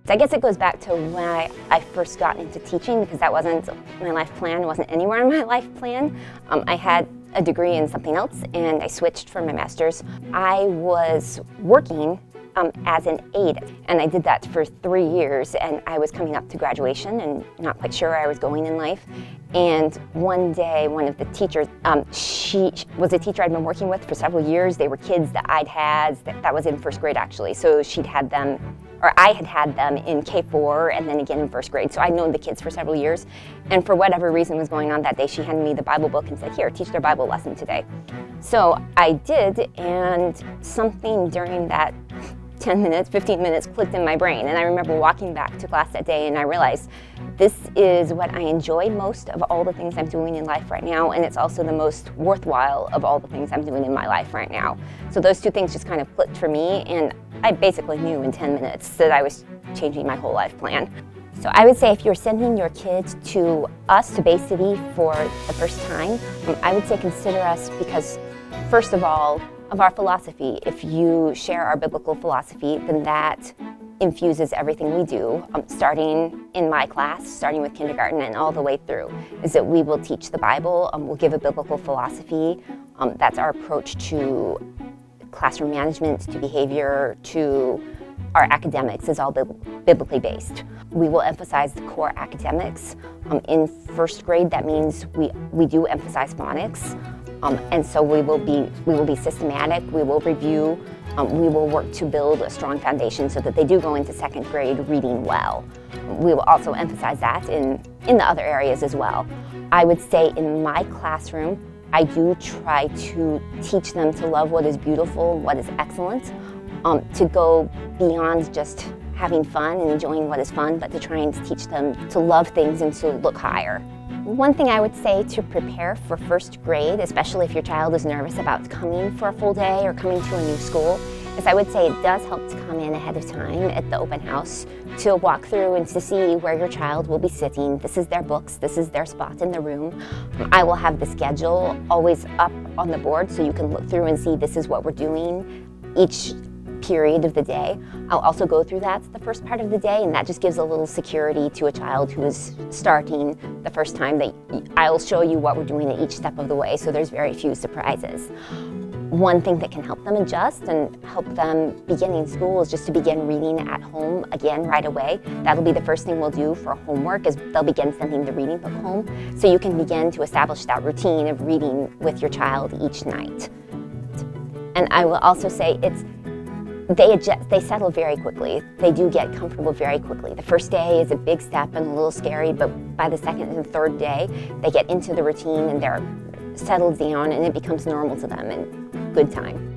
So I guess it goes back to when I first got into teaching, because that wasn't my life plan, wasn't anywhere in my life plan. I had a degree in something else and I switched for my master's. I was working as an aide, and I did that for 3 years, and I was coming up to graduation and not quite sure where I was going in life. And one day, one of the teachers, she was a teacher I'd been working with for several years. They were kids that I'd had, that was in first grade actually, so she'd had them, or I had had them in K4 and then again in first grade. So I'd known the kids for several years, and for whatever reason was going on that day, she handed me the Bible book and said, "Here, teach their Bible lesson today." So I did, and something during that 10 minutes, 15 minutes clicked in my brain. And I remember walking back to class that day and I realized this is what I enjoy most of all the things I'm doing in life right now, and it's also the most worthwhile of all the things I'm doing in my life right now. So those two things just kind of clicked for me, and I basically knew in 10 minutes that I was changing my whole life plan. So I would say if you're sending your kids to us, to Bay City, for the first time, I would say consider us because, first of all, of our philosophy. If you share our biblical philosophy, then that infuses everything we do, starting in my class, starting with kindergarten and all the way through, is that we will teach the Bible, we'll give a biblical philosophy. That's our approach to classroom management, to behavior, to our academics is all biblically based. We will emphasize the core academics. In first grade, that means we do emphasize phonics. And so we will be systematic, we will review, we will work to build a strong foundation so that they do go into second grade reading well. We will also emphasize that in the other areas as well. I would say in my classroom, I do try to teach them to love what is beautiful, what is excellent, to go beyond just having fun and enjoying what is fun, but to try and teach them to love things and to look higher. One thing I would say to prepare for first grade, especially if your child is nervous about coming for a full day or coming to a new school, is I would say it does help to come in ahead of time at the open house to walk through and to see where your child will be sitting. This is their books, this is their spot in the room. I will have the schedule always up on the board so you can look through and see this is what we're doing each period of the day. I'll also go through that the first part of the day, and that just gives a little security to a child who is starting the first time. I'll show you what we're doing at each step of the way, so there's very few surprises. One thing that can help them adjust and help them beginning school is just to begin reading at home again right away. That'll be the first thing we'll do for homework, is they'll begin sending the reading book home, so you can begin to establish that routine of reading with your child each night. And I will also say they settle very quickly. They do get comfortable very quickly. The first day is a big step and a little scary, but by the second and third day, they get into the routine and they're settled down and it becomes normal to them in good time.